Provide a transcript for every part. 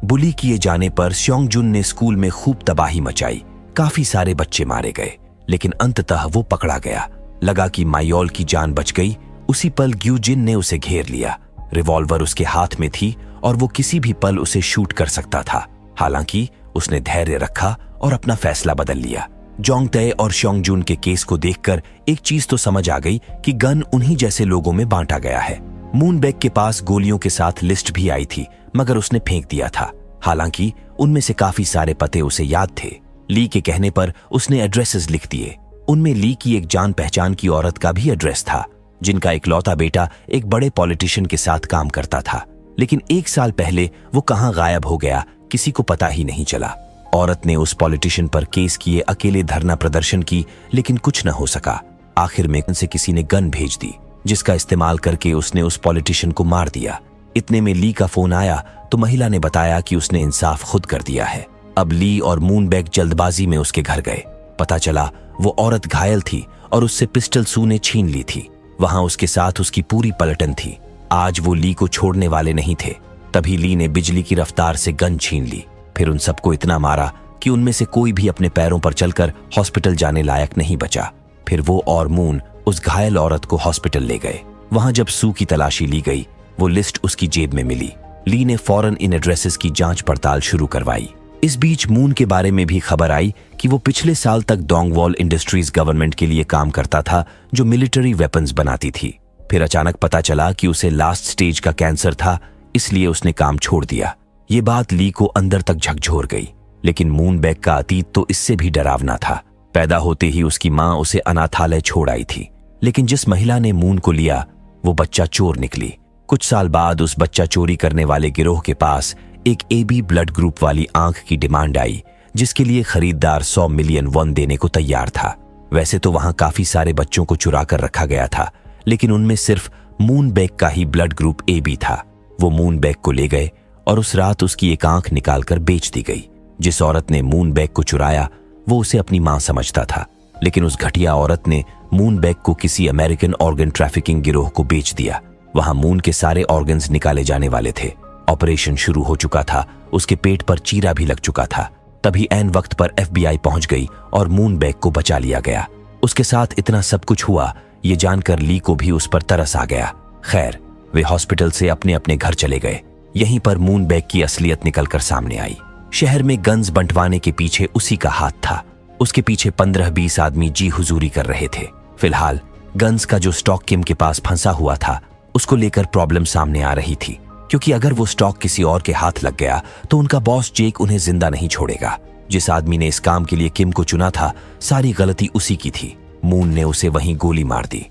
बुली किए जाने पर स्योंगजुन ने स्कूल में खूब तबाही मचाई। काफी सारे बच्चे मारे गए, लेकिन अंततः वो पकड़ा गया। लगा कि मायोल की जान बच गई। उसी पल ग्यूजिन ने उसे घेर लिया। रिवॉल्वर उसके हाथ में थी और वो किसी भी पल उसे शूट कर सकता था। हालांकि उसने धैर्य रखा और अपना फैसला बदल लिया। जोंगतए और स्योंगजुन के केस को देखकर एक चीज तो समझ आ गई कि गन उन्हीं जैसे लोगों में बांटा गया है। मूनबेक के पास गोलियों के साथ लिस्ट भी आई थी, मगर उसने फेंक दिया था। हालांकि उनमें से काफी सारे पते उसे याद थे। ली के कहने पर उसने एड्रेसेस लिख दिए। उनमें ली की एक जान पहचान की औरत का भी एड्रेस था, जिनका इकलौता बेटा एक बड़े पॉलिटिशियन के साथ काम करता था। लेकिन 1 साल पहले वो कहां गायब हो गया, किसी को पता ही नहीं चला। औरत ने उस पॉलिटिशियन पर केस किए अकेले धरना प्रदर्शन की, लेकिन कुछ न हो सका। आखिर में उनसे किसी ने गन भेज दी, जिसका इस्तेमाल करके उसने उस पॉलिटिशियन को मार दिया। इतने में ली का फोन आया तो महिला ने बताया कि उसने इंसाफ खुद कर दिया है। अब ली और मूनबेक जल्दबाजी में उसके घर गए। पता चला वो औरत घायल थी और उससे पिस्टल सू ने छीन ली थी। वहां उसके साथ उसकी पूरी पलटन थी। आज वो ली को छोड़ने वाले नहीं थे। तभी ली ने बिजली की रफ्तार से गन छीन ली। फिर उन सबको इतना मारा कि उनमें से कोई भी अपने पैरों पर चलकर हॉस्पिटल जाने लायक नहीं बचा। फिर वो और मून उस घायल औरत को हॉस्पिटल ले गए। वहां जब सू की तलाशी ली गई, वो लिस्ट उसकी जेब में मिली। ली ने फौरन इन एड्रेसेस की जांच पड़ताल शुरू करवाई। इस बीच मून के बारे में भी खबर आई कि वो पिछले साल तक डोंगवॉल इंडस्ट्रीज गवर्नमेंट के लिए काम करता था, जो मिलिट्री वेपन्स बनाती थी। फिर अचानक पता चला कि उसे लास्ट स्टेज का कैंसर था, इसलिए उसने काम छोड़ दिया। ये बात ली को अंदर तक झकझोर गई। लेकिन मूनबेक का अतीत तो इससे भी डरावना था। पैदा होते ही उसकी मां उसे अनाथालय छोड़ आई थी। लेकिन जिस महिला ने मून को लिया, वो बच्चा चोर निकली। कुछ साल बाद उस बच्चा चोरी करने वाले गिरोह के पास एक AB ब्लड ग्रुप वाली आंख की डिमांड आई, जिसके लिए खरीदार 100 मिलियन वॉन देने को तैयार था। वैसे तो वहां काफी सारे बच्चों को चुरा कर रखा गया था, लेकिन उनमें सिर्फ मूनबेक का ही ब्लड ग्रुप AB था। वो मूनबेक को ले गए और उस रात उसकी एक आंख निकालकर बेच दी गई। जिस औरत ने मूनबेक को चुराया, वो उसे अपनी मां समझता था। लेकिन उस घटिया औरत ने मूनबेक को किसी अमेरिकन ऑर्गन ट्रैफिकिंग गिरोह को बेच दिया। वहां मून के सारे ऑर्गन्स निकाले जाने वाले थे। ऑपरेशन शुरू हो चुका था, उसके पेट पर चीरा भी लग चुका था। तभी ऐन वक्त पर FBI पहुंच गई और मूनबेक को बचा लिया गया। उसके साथ इतना सब कुछ हुआ, ये जानकर ली को भी उस पर तरस आ गया। खैर, वे हॉस्पिटल से अपने अपने घर चले गए। यहीं पर मूनबेक की असलियत निकलकर सामने आई। शहर में गन्स बंटवाने के पीछे उसी का हाथ था। उसके पीछे 15-20 आदमी जी हुजूरी कर रहे थे। फिलहाल गन्स का जो स्टॉक किम के पास फंसा हुआ था, उसको लेकर प्रॉब्लम सामने आ रही थी, क्योंकि अगर वो स्टॉक किसी और के हाथ लग गया तो उनका बॉस जेक उन्हें जिंदा नहीं छोड़ेगा। जिस आदमी ने इस काम के लिए किम को चुना था, सारी गलती उसी की थी। मून ने उसे वहीं गोली मार दी।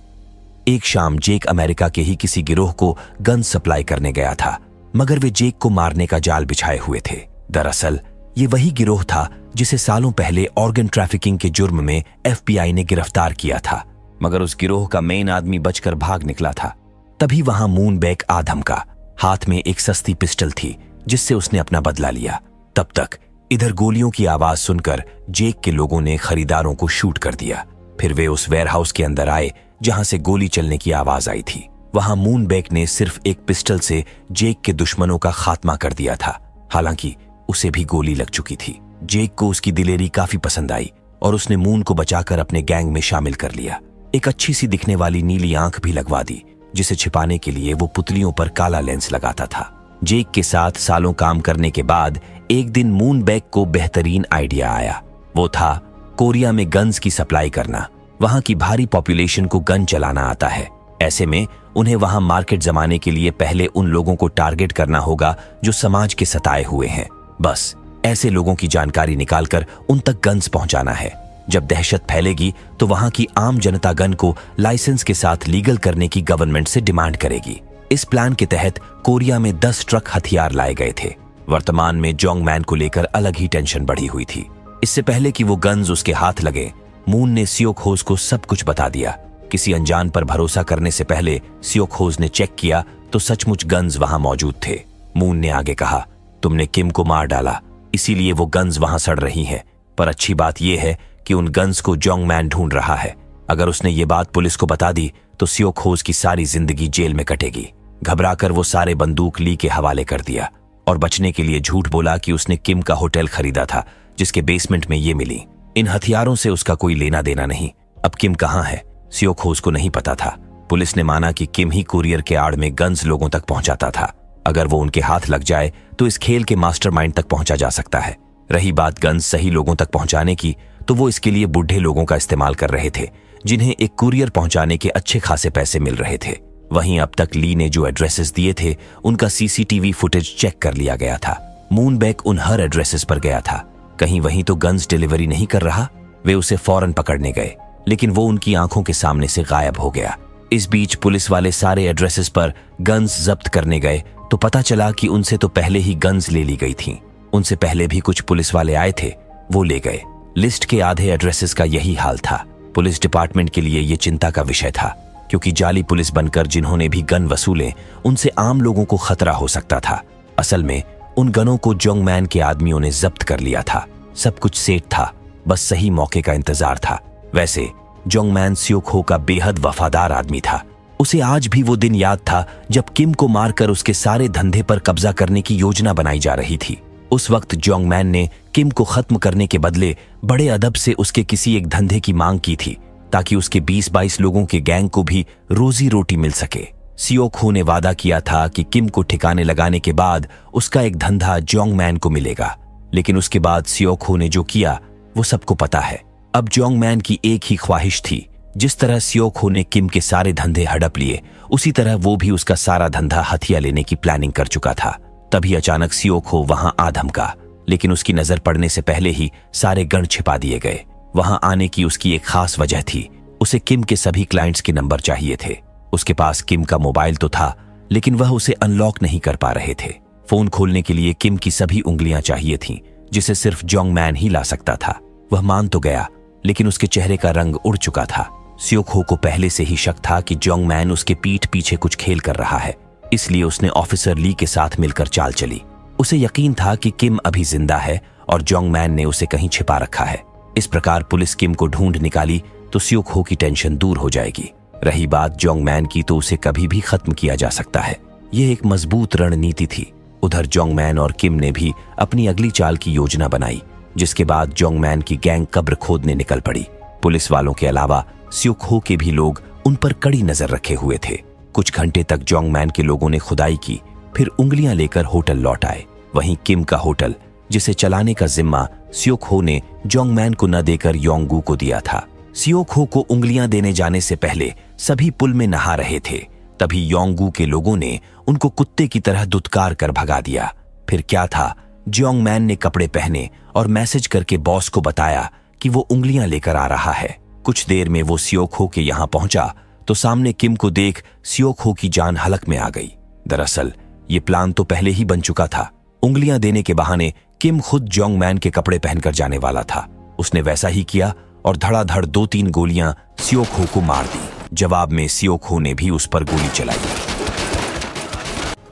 एक शाम जेक अमेरिका के ही किसी गिरोह को गन सप्लाई करने गया था, मगर वे जेक को मारने का जाल बिछाए हुए थे। दरअसल ये वही गिरोह था जिसे सालों पहले ऑर्गन ट्रैफिकिंग के जुर्म में FBI ने गिरफ्तार किया था, मगर उस गिरोह का मेन आदमी बचकर भाग निकला था। तभी वहां मूनबेक आ धमका। हाथ में एक सस्ती पिस्टल थी, जिससे उसने अपना बदला लिया। तब तक इधर गोलियों की आवाज सुनकर जेक के लोगों ने खरीदारों को शूट कर दिया। फिर वे उस वेयरहाउस के अंदर आए जहां से गोली चलने की आवाज आई थी। वहां मूनबेक ने सिर्फ एक पिस्टल से जेक के दुश्मनों का खात्मा कर दिया था। हालांकि उसे भी गोली लग चुकी थी। जेक को उसकी दिलेरी काफी पसंद आई और उसने मून को बचाकर अपने गैंग में शामिल कर लिया। एक अच्छी सी दिखने वाली नीली आंख भी लगवा दी, जिसे छिपाने के लिए वो पुतलियों पर काला लेंस लगाता था। जेक के साथ सालों काम करने के बाद एक दिन मूनबेक को बेहतरीन आइडिया आया। वो था कोरिया में गन्स की सप्लाई करना। वहां की भारी पॉपुलेशन को गन चलाना आता है। ऐसे में उन्हें वहां मार्केट जमाने के लिए पहले उन लोगों को टारगेट करना होगा जो समाज के सताए हुए हैं। बस ऐसे लोगों की जानकारी निकालकर उन तक गन्स पहुंचाना है। जब दहशत फैलेगी तो वहां की आम जनता गन को लाइसेंस के साथ लीगल करने की गवर्नमेंट से डिमांड करेगी। इस प्लान के तहत कोरिया में 10 ट्रक हथियार लाए गए थे। वर्तमान में जोंगमैन को लेकर अलग ही टेंशन बढ़ी हुई थी। इससे पहले कि वो गन्स उसके हाथ लगे, मून ने सियोखोज को सब कुछ बता दिया। किसी अनजान पर भरोसा करने से पहले सियोखोज ने चेक किया तो सचमुच गन्स वहां मौजूद थे। मून ने आगे कहा, तुमने किम को मार डाला, इसीलिए वो गन्स वहां सड़ रही हैं। पर अच्छी बात यह है कि उन गन्स को जोंगमैन ढूंढ रहा है। अगर उसने ये बात पुलिस को बता दी तो सियोखोज की सारी जिंदगी जेल में कटेगी। घबराकर वो सारे बंदूक ली के हवाले कर दिया। और बचने के लिए झूठ बोला कि उसने किम का होटल खरीदा था जिसके बेसमेंट में ये मिली। इन हथियारों से उसका कोई लेना देना नहीं। अब किम कहाँ है, सियोक हो उसको नहीं पता था। पुलिस ने माना कि किम ही कुरियर के आड़ में गन्स लोगों तक पहुंचाता था। अगर वो उनके हाथ लग जाए तो इस खेल के मास्टरमाइंड तक पहुंचा जा सकता है। रही बात गन्स सही लोगों तक पहुंचाने की, तो वो इसके लिए बुढ़े लोगों का इस्तेमाल कर रहे थे जिन्हें एक कुरियर पहुंचाने के अच्छे खासे पैसे मिल रहे थे। वहीं अब तक ली ने जो एड्रेसेस दिए थे उनका सीसीटीवी फुटेज चेक कर लिया गया था। मूनबैक उन हर एड्रेसेस पर गया था। कहीं वहीं तो गन्स डिलीवरी नहीं कर रहा। वे उसे फौरन पकड़ने गए, लेकिन वो उनकी आंखों के सामने से गायब हो गया। इस बीच पुलिस वाले सारे एड्रेसेस पर गन्स जब्त करने गए तो पता चला कि उनसे तो पहले ही गन्स ले ली गई थीं। उनसे पहले भी कुछ पुलिस वाले आए थे, वो ले गए। लिस्ट के आधे एड्रेसेस का यही हाल था। पुलिस डिपार्टमेंट के लिए ये चिंता का विषय था, क्योंकि जाली पुलिस बनकर जिन्होंने भी गन वसूले उनसे आम लोगों को खतरा हो सकता था। असल में उन गनों को जोंगमैन के आदमियों ने जब्त कर लिया था। सब कुछ सेट था, बस सही मौके का इंतजार था। वैसे जोंगमैन सियोक हो का बेहद वफादार आदमी था। उसे आज भी वो दिन याद था जब किम को मारकर उसके सारे धंधे पर कब्जा करने की योजना बनाई जा रही थी। उस वक्त जोंगमैन ने किम को खत्म करने के बदले बड़े अदब से उसके किसी एक धंधे की मांग की थी, ताकि उसके 20-22 लोगों के गैंग को भी रोजी रोटी मिल सके। सियोक हो ने वादा किया था कि किम को ठिकाने लगाने के बाद उसका एक धंधा जोंगमैन को मिलेगा, लेकिन उसके बाद सियोक हो ने जो किया वो सबको पता है। अब जोंगमैन की एक ही ख्वाहिश थी, जिस तरह सियोक हो ने किम के सारे धंधे हड़प लिए, उसी तरह वो भी उसका सारा धंधा हथिया लेने की प्लानिंग कर चुका था। तभी अचानक सियोक हो वहां आ धमका, लेकिन उसकी नजर पड़ने से पहले ही सारे गण छिपा दिए गए। वहां आने की उसकी एक खास वजह थी। उसे किम के सभी क्लाइंट्स के नंबर चाहिए थे। उसके पास किम का मोबाइल तो था, लेकिन वह उसे अनलॉक नहीं कर पा रहे थे। फोन खोलने के लिए किम की सभी उंगलियां चाहिए थीं, जिसे सिर्फ जोंगमैन ही ला सकता था। वह मान तो गया, लेकिन उसके चेहरे का रंग उड़ चुका था। सियोक हो को पहले से ही शक था कि जोंगमैन उसके पीठ पीछे कुछ खेल कर रहा है, इसलिए उसने ऑफिसर ली के साथ मिलकर चाल चली। उसे यकीन था कि किम अभी जिंदा है और जोंगमैन ने उसे कहीं छिपा रखा है। इस प्रकार पुलिस किम को ढूंढ निकाली तो सियोक हो की टेंशन दूर हो जाएगी। रही बात जोंगमैन की, तो उसे कभी भी खत्म किया जा सकता है। यह एक मजबूत रणनीति थी। उधर जोंगमैन और किम ने भी अपनी अगली चाल की योजना बनाई, जिसके बाद जोंगमैन की गैंग कब्र खोदने निकल पड़ी। पुलिस वालों के अलावा सियोक हो के भी लोग उन पर कड़ी नजर रखे हुए थे। कुछ घंटे तक जोंगमैन के लोगों ने खुदाई की, फिर उंगलियां लेकर होटल लौट आए। वहीं किम का होटल, जिसे चलाने का जिम्मा सियोक हो ने जोंगमैन को न देकर योंगू को दिया था। सियोक हो को उंगलियां देने जाने से पहले सभी पुल में नहा रहे थे। तभी योंगू के लोगों ने उनको कुत्ते की तरह दुत्कार कर भगा दिया। फिर क्या था, जोंगमैन ने कपड़े पहने और मैसेज करके बॉस को बताया कि वो उंगलियां लेकर आ रहा है। कुछ देर में वो सियोक हो के यहां पहुंचा तो सामने किम को देख सियोक हो की जान हलक में आ गई। दरअसल ये प्लान तो पहले ही बन चुका था। उंगलियां देने के बहाने किम खुद जोंगमैन के कपड़े पहनकर जाने वाला था। उसने वैसा ही किया और धड़ाधड़ 2-3 गोलियां सियोक हो को मार दी। जवाब में सियोक हो ने भी उस पर गोली चलाई।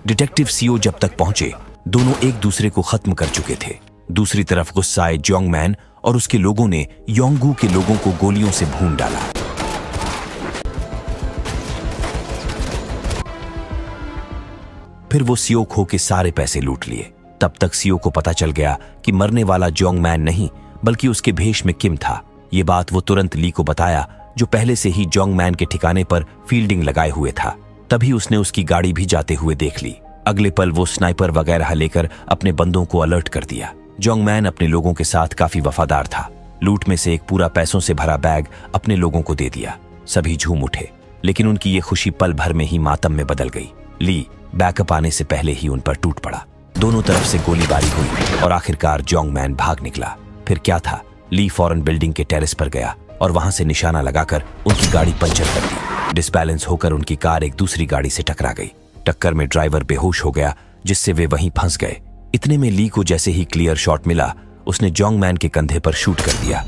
डिटेक्टिव सीओ जब तक पहुंचे, दोनों एक दूसरे को खत्म कर चुके थे। दूसरी तरफ गुस्साए जोंगमैन और उसके लोगों ने योंगू के लोगों को गोलियों से भून डाला। फिर वो सियोक हो के सारे पैसे लूट लिए। तब तक सियो को पता चल गया कि मरने वाला जोंगमैन नहीं, बल्कि उसके भेष में किम था। ये बात वो तुरंत ली को बताया, जो पहले से ही जोंगमैन के ठिकाने पर फील्डिंग लगाए हुए था। तभी उसने उसकी गाड़ी भी जाते हुए देख ली। अगले पल वो स्नाइपर वगैरह लेकर अपने बंदों को अलर्ट कर दिया। जोंगमैन अपने लोगों के साथ काफी वफादार था। लूट में से एक पूरा पैसों से भरा बैग अपने लोगों को दे दिया। सभी झूम उठे, लेकिन उनकी ये खुशी पल भर में ही मातम में बदल गई। ली बैकअप आने से पहले ही उन पर टूट पड़ा। दोनों तरफ से गोलीबारी हुई और आखिरकार जोंगमैन भाग निकला। फिर क्या था, ली फौरन बिल्डिंग के टेरेस पर गया और वहां से निशाना लगाकर उनकी गाड़ी पंचर कर दी। डिसबैलेंस होकर उनकी कार एक दूसरी गाड़ी से टकरा गई। टक्कर में ड्राइवर बेहोश हो गया, जिससे वे वहीं फंस गए। इतने में ली को जैसे ही क्लियर शॉट मिला, उसने जोंगमैन के कंधे पर शूट कर दिया।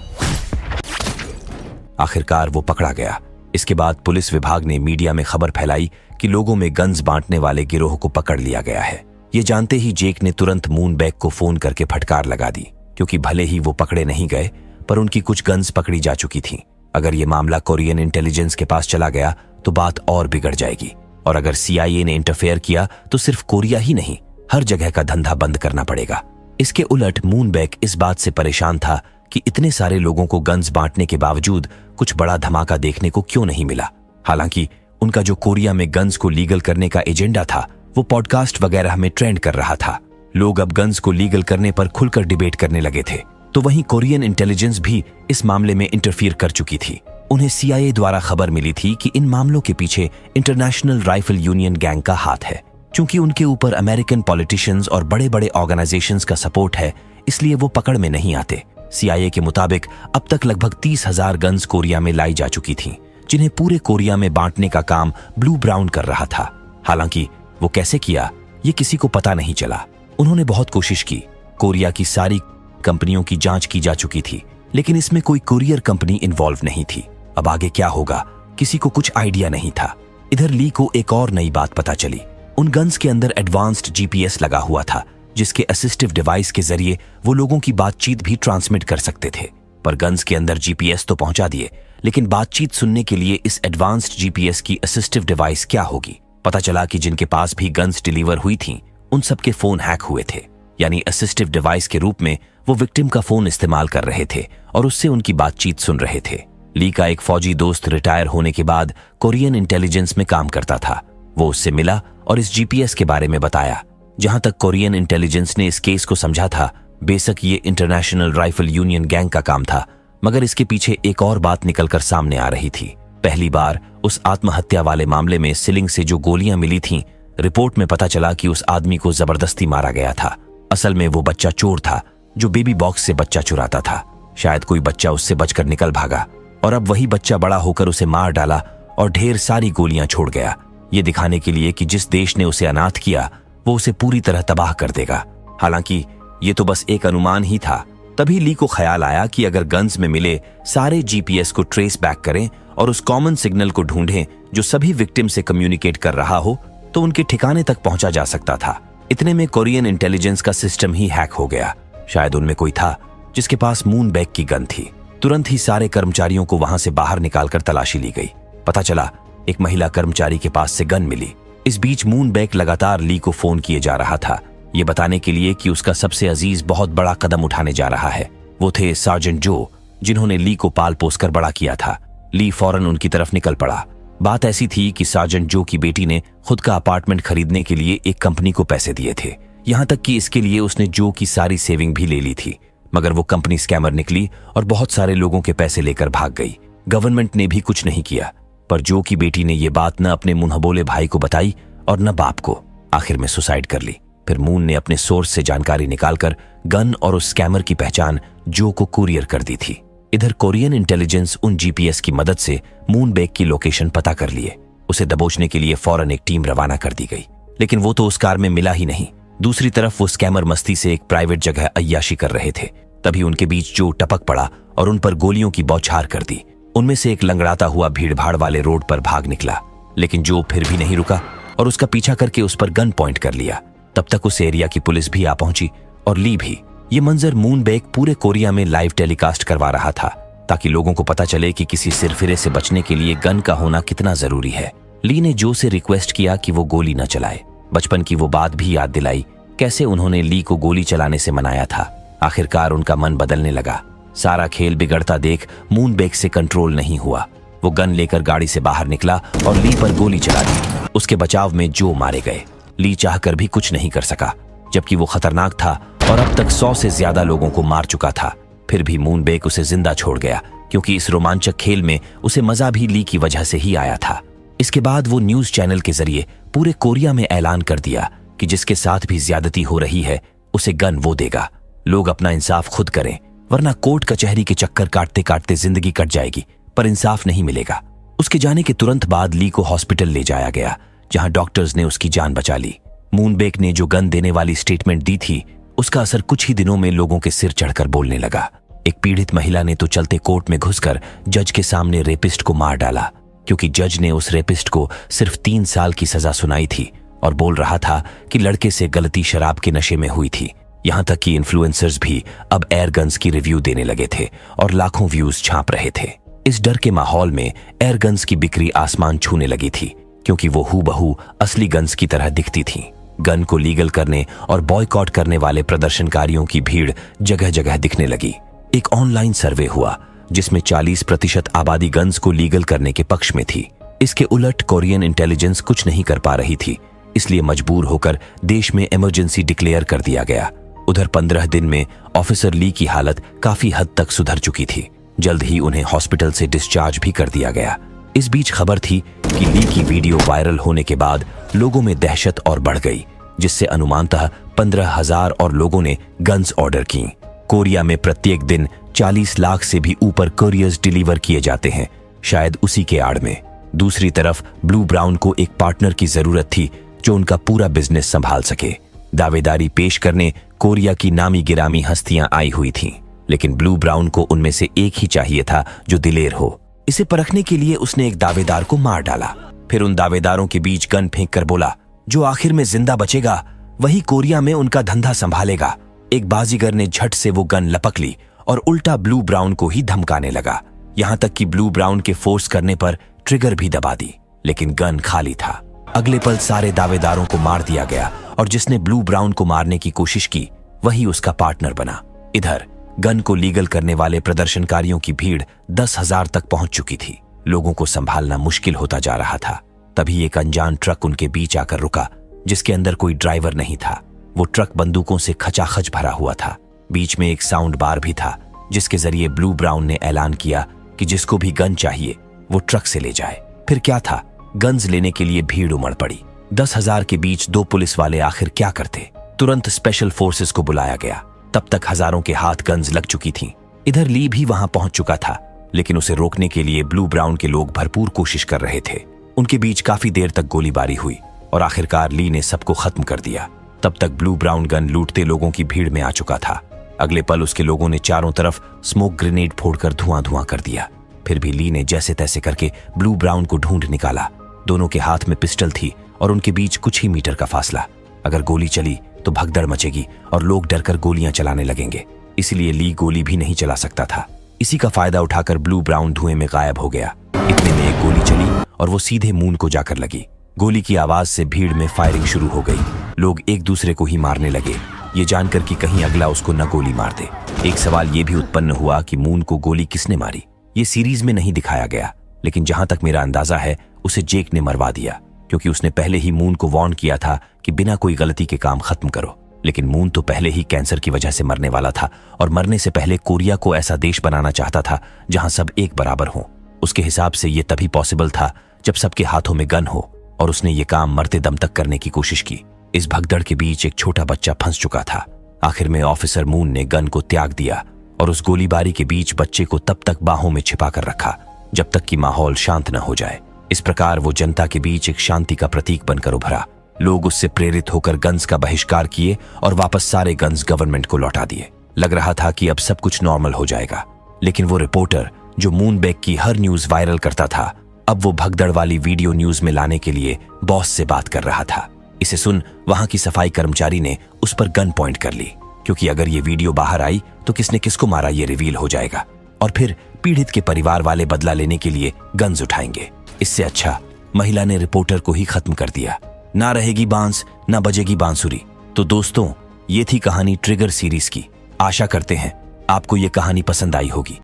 आखिरकार वो पकड़ा गया। इसके बाद पुलिस विभाग ने मीडिया में खबर फैलाई कि लोगों में गन्स बांटने वाले गिरोह को पकड़ लिया गया है। ये जानते ही जेक ने तुरंत मूनबैक को फोन करके फटकार लगा दी, क्योंकि भले ही वो पकड़े नहीं गए, पर उनकी कुछ गन्स पकड़ी जा चुकी थीं। अगर ये मामला कोरियन इंटेलिजेंस के पास चला गया तो बात और बिगड़ जाएगी, और अगर CIA ने इंटरफेयर किया तो सिर्फ कोरिया ही नहीं हर जगह का धंधा बंद करना पड़ेगा। इसके उलट मूनबेक इस बात से परेशान था कि इतने सारे लोगों को गन्स बांटने के बावजूद कुछ बड़ा धमाका देखने को क्यों नहीं मिला। हालांकि उनका जो कोरिया में गन्स को लीगल करने का एजेंडा था वो पॉडकास्ट वगैरह में ट्रेंड कर रहा था। लोग अब गन्स को लीगल करने पर खुलकर डिबेट करने लगे थे। तो वहीं कोरियन इंटेलिजेंस भी इस मामले में इंटरफियर कर चुकी थी। उन्हें CIA द्वारा खबर मिली थी कि इन मामलों के पीछे इंटरनेशनल राइफल यूनियन गैंग का हाथ है। क्योंकि उनके ऊपर अमेरिकन पॉलिटिशियंस और बड़े बड़े ऑर्गेनाइजेशंस का सपोर्ट है, इसलिए वो पकड़ में नहीं आते। CIA के मुताबिक अब तक लगभग 30,000 गन्स कोरिया में लाई जा चुकी थीं, जिन्हें पूरे कोरिया में बांटने का काम ब्लू ब्राउन कर रहा था। हालांकि वो कैसे किया ये किसी को पता नहीं चला। उन्होंने बहुत कोशिश की। कोरिया की सारी कंपनियों की जांच की जा चुकी थी, लेकिन इसमें कोई कुरियर कंपनी इन्वॉल्व नहीं थी। अब आगे क्या होगा किसी को कुछ आइडिया नहीं था। इधर ली को एक और नई बात पता चली। उन गन्स के अंदर एडवांस्ड GPS लगा हुआ था, जिसके असिस्टिव डिवाइस के जरिए वो लोगों की बातचीत भी ट्रांसमिट कर सकते थे। पर गन्स के अंदर GPS तो पहुंचा दिए, लेकिन बातचीत सुनने के लिए इस एडवांस्ड GPS की असिस्टिव डिवाइस क्या होगी। पता चला कि जिनके पास भी गन्स डिलीवर हुई थीं, उन सबके फोन हैक हुए थे। यानी असिस्टिव डिवाइस के रूप में वो विक्टिम का फोन इस्तेमाल कर रहे थे और उससे उनकी बातचीत सुन रहे थे। ली का एक फौजी दोस्त रिटायर होने के बाद कोरियन इंटेलिजेंस में काम करता था। वो उससे मिला और इस GPS के बारे में बताया। जहां तक कोरियन इंटेलिजेंस ने इस केस को समझा था, बेशक ये इंटरनेशनल राइफल यूनियन गैंग का काम था, मगर इसके पीछे एक और बात निकलकर सामने आ रही थी। पहली बार उस आत्महत्या वाले मामले में सिलिंग से जो गोलियां मिली थीं, रिपोर्ट में पता चला कि उस आदमी को जबरदस्ती मारा गया था। असल में वो बच्चा चोर था जो बेबी बॉक्स से बच्चा चुराता था। शायद कोई बच्चा उससे बचकर निकल भागा और अब वही बच्चा बड़ा होकर उसे मार डाला और ढेर सारी गोलियां छोड़ गया, ये दिखाने के लिए कि जिस देश ने उसे अनाथ किया वो उसे पूरी तरह तबाह कर देगा। हालांकि ये तो बस एक अनुमान ही था। तभी ली को ख्याल आया कि अगर गन्स में मिले सारे GPS को ट्रेस बैक करें और उस कॉमन सिग्नल को ढूंढें जो सभी विक्टिम से कम्युनिकेट कर रहा हो, तो उनके ठिकाने तक पहुंचा जा सकता था। इतने में कोरियन इंटेलिजेंस का सिस्टम ही हैक हो गया। शायद उनमें कोई था जिसके पास मूनबेक की गन थी। तुरंत ही सारे कर्मचारियों को वहां से बाहर निकालकर तलाशी ली गई। पता चला एक महिला कर्मचारी के पास से गन मिली। इस बीच मूनबेक लगातार ली को फोन किए जा रहा था, ये बताने के लिए कि उसका सबसे अजीज बहुत बड़ा कदम उठाने जा रहा है। वो थे सार्जेंट जो, जिन्होंने ली को पाल पोस कर बड़ा किया था। ली फौरन उनकी तरफ निकल पड़ा। बात ऐसी थी कि सार्जेंट जो की बेटी ने खुद का अपार्टमेंट खरीदने के लिए एक कंपनी को पैसे दिए थे। यहां तक कि इसके लिए उसने जो की सारी सेविंग भी ले ली थी, मगर वो कंपनी स्कैमर निकली और बहुत सारे लोगों के पैसे लेकर भाग गई। गवर्नमेंट ने भी कुछ नहीं किया, पर जो की बेटी ने ये बात न अपने मुंह बोले भाई को बताई और न बाप को। आखिर में सुसाइड कर ली। फिर मून ने अपने सोर्स से जानकारी निकालकर गन और उस स्कैमर की पहचान जो को कुरियर कर दी थी। इधर कोरियन इंटेलिजेंस उन GPS की मदद से मूनबेक की लोकेशन पता कर लिए। उसे दबोचने के लिए फौरन एक टीम रवाना कर दी गई, लेकिन वो तो उस कार में मिला ही नहीं। दूसरी तरफ वो स्कैमर मस्ती से एक प्राइवेट जगह अय्याशी कर रहे थे। तभी उनके बीच जो टपक पड़ा और उन पर गोलियों की बौछार कर दी। उनमें से एक लंगड़ाता हुआ भीड़भाड़ वाले रोड पर भाग निकला, लेकिन जो फिर भी नहीं रुका और उसका पीछा करके उस पर गन पॉइंट कर लिया। तब तक उस एरिया की पुलिस भी आ पहुंची और ली भी। ये मंजर मूनबेक पूरे कोरिया में लाइव टेलीकास्ट करवा रहा था, ताकि लोगों को पता चले कि किसी सिरफिरे से बचने के लिए गन का होना कितना जरूरी है। ली ने जो से रिक्वेस्ट किया कि वो गोली न चलाए। बचपन की वो बात भी याद दिलाई, कैसे उन्होंने ली को गोली चलाने से मनाया था। आखिरकार उनका मन बदलने लगा। सारा खेल बिगड़ता देख मूनबेक से कंट्रोल नहीं हुआ। वो गन लेकर गाड़ी से बाहर निकला और ली पर गोली चला दी। उसके बचाव में जो मारे गए। ली चाहकर भी कुछ नहीं कर सका, जबकि वो खतरनाक था और अब तक 100 से ज्यादा लोगों को मार चुका था। फिर भी मूनबेक उसे जिंदा छोड़ गया, क्योंकि इस रोमांचक खेल में उसे मजा भी ली की वजह से ही आया था। इसके बाद वो न्यूज चैनल के जरिए पूरे कोरिया में ऐलान कर दिया कि जिसके साथ भी ज्यादती हो रही है उसे गन वो देगा। लोग अपना इंसाफ खुद करें, वरना कोर्ट कचहरी के चक्कर काटते काटते जिंदगी कट जाएगी, पर इंसाफ नहीं मिलेगा। उसके जाने के तुरंत बाद ली को हॉस्पिटल ले जाया गया, जहां डॉक्टर्स ने उसकी जान बचा ली। मूनबेक ने जो गन देने वाली स्टेटमेंट दी थी, उसका असर कुछ ही दिनों में लोगों के सिर चढ़कर बोलने लगा। एक पीड़ित महिला ने तो चलते कोर्ट में घुसकर जज के सामने रेपिस्ट को मार डाला, क्योंकि जज ने उस रेपिस्ट को सिर्फ 3 साल की सजा सुनाई थी और बोल रहा था कि लड़के से गलती शराब के नशे में हुई थी। यहां तक कि इन्फ्लुएंसर्स भी अब एयर गन्स की रिव्यू देने लगे थे और लाखों व्यूज छाप रहे थे। इस डर के माहौल में एयर गन्स की बिक्री आसमान छूने लगी थी, क्योंकि वो हूबहू असली गन्स की तरह दिखती थी। गन को लीगल करने और बॉयकॉट करने वाले प्रदर्शनकारियों की भीड़ जगह जगह दिखने लगी। एक ऑनलाइन सर्वे हुआ जिसमें 40% आबादी गन्स को लीगल करने के पक्ष में थी। इसके उलट कोरियन इंटेलिजेंस कुछ नहीं कर पा रही थी, इसलिए मजबूर होकर देश में इमरजेंसी डिक्लेयर कर दिया गया। उधर 15 दिन में ऑफिसर ली की हालत काफी हद तक सुधर चुकी थी। जल्द ही उन्हें हॉस्पिटल से डिस्चार्ज भी कर दिया गया। इस बीच खबर थी कि ली की वीडियो वायरल होने के बाद लोगों में दहशत और बढ़ गई, जिससे अनुमानतः 15,000 और लोगों ने गन्स ऑर्डर की। कोरिया में प्रत्येक दिन 40 लाख से भी ऊपर कोरियर्स डिलीवर किए जाते हैं, शायद उसी के आड़ में। दूसरी तरफ ब्लू ब्राउन को एक पार्टनर की जरूरत थी जो उनका पूरा बिजनेस संभाल सके। दावेदारी पेश करने कोरिया की नामी गिरामी हस्तियां आई हुई थीं, लेकिन ब्लू ब्राउन को उनमें से एक ही चाहिए था जो दिलेर हो। इसे परखने के लिए उसने एक दावेदार को मार डाला। फिर उन दावेदारों के बीच गन फेंक कर बोला, जो आखिर में जिंदा बचेगा वही कोरिया में उनका धंधा संभालेगा। एक बाजीगर ने झट से वो गन लपक ली और उल्टा ब्लू ब्राउन को ही धमकाने लगा। यहां तक कि ब्लू ब्राउन के फोर्स करने पर ट्रिगर भी दबा दी, लेकिन गन खाली था। अगले पल सारे दावेदारों को मार दिया गया और जिसने ब्लू ब्राउन को मारने की कोशिश की वही उसका पार्टनर बना। इधर गन को लीगल करने वाले प्रदर्शनकारियों की भीड़ 10,000 तक पहुंच चुकी थी। लोगों को संभालना मुश्किल होता जा रहा था। तभी एक अनजान ट्रक उनके बीच आकर रुका, जिसके अंदर कोई ड्राइवर नहीं था। वो ट्रक बंदूकों से खचाखच भरा हुआ था। बीच में एक साउंड बार भी था, जिसके जरिए ब्लू ब्राउन ने ऐलान किया कि जिसको भी गन चाहिए वो ट्रक से ले जाए। फिर क्या था, गन्स लेने के लिए भीड़ उमड़ पड़ी। 10,000 के बीच 2 पुलिस वाले आखिर क्या करते। तुरंत स्पेशल फोर्सेस को बुलाया गया। तब तक हजारों के हाथ गन्स लग चुकी थीं। इधर ली भी वहां पहुंच चुका था, लेकिन उसे रोकने के लिए ब्लू ब्राउन के लोग भरपूर कोशिश कर रहे थे। उनके बीच काफी देर तक गोलीबारी हुई और आखिरकार ली ने सबको खत्म कर दिया। तब तक ब्लू ब्राउन गन लूटते लोगों की भीड़ में आ चुका था। अगले पल उसके लोगों ने चारों तरफ स्मोक ग्रेनेड फोड़कर धुआं धुआं कर दिया। फिर भी ली ने जैसे तैसे करके ब्लू ब्राउन को ढूंढ निकाला। दोनों के हाथ में पिस्टल थी और उनके बीच कुछ ही मीटर का फासला। अगर गोली चली तो भगदड़ मचेगी और लोग डरकर गोलियां चलाने लगेंगे, इसलिए ली गोली भी नहीं चला सकता था। इसी का फायदा उठाकर ब्लू ब्राउन धुएं में गायब हो गया। इतने में एक गोली चली और वो सीधे मून को जाकर लगी। गोली की आवाज से भीड़ में फायरिंग शुरू हो गई। लोग एक दूसरे को ही मारने लगे, ये जानकर कि कहीं अगला उसको न गोली मार दे। एक सवाल ये भी उत्पन्न हुआ कि मून को गोली किसने मारी। ये सीरीज में नहीं दिखाया गया, लेकिन जहां तक मेरा अंदाजा है उसे जेक ने मरवा दिया, क्योंकि उसने पहले ही मून को वार्न किया था कि बिना कोई गलती के काम खत्म करो। लेकिन मून तो पहले ही कैंसर की वजह से मरने वाला था और मरने से पहले कोरिया को ऐसा देश बनाना चाहता था जहां सब एक बराबर हो। उसके हिसाब से ये तभी पॉसिबल था जब सबके हाथों में गन हो, और उसने ये काम मरते दम तक करने की कोशिश की। इस भगदड़ के बीच एक छोटा बच्चा फंस चुका था। आखिर में ऑफिसर मून ने गन को त्याग दिया और उस गोलीबारी के बीच बच्चे को तब तक बाहों में छिपा कर रखा जब तक कि माहौल शांत न हो जाए। इस प्रकार वो जनता के बीच एक शांति का प्रतीक बनकर उभरा। लोग उससे प्रेरित होकर गन्स का बहिष्कार किए और वापस सारे गन्स गवर्नमेंट को लौटा दिए। लग रहा था कि अब सब कुछ नॉर्मल हो जाएगा, लेकिन वो रिपोर्टर जो मूनबेक की हर न्यूज वायरल करता था, अब वो भगदड़ वाली वीडियो न्यूज में लाने के लिए बॉस से बात कर रहा था। इसे सुन वहां की सफाई कर्मचारी ने उस पर गन पॉइंट कर ली, क्योंकि अगर ये वीडियो बाहर आई तो किसने किसको मारा ये रिवील हो जाएगा और फिर पीड़ित के परिवार वाले बदला लेने के लिए गन्स उठाएंगे। इससे अच्छा महिला ने रिपोर्टर को ही खत्म कर दिया। ना रहेगी बांस, ना बजेगी बांसुरी। तो दोस्तों, ये थी कहानी ट्रिगर सीरीज की। आशा करते हैं आपको ये कहानी पसंद आई होगी।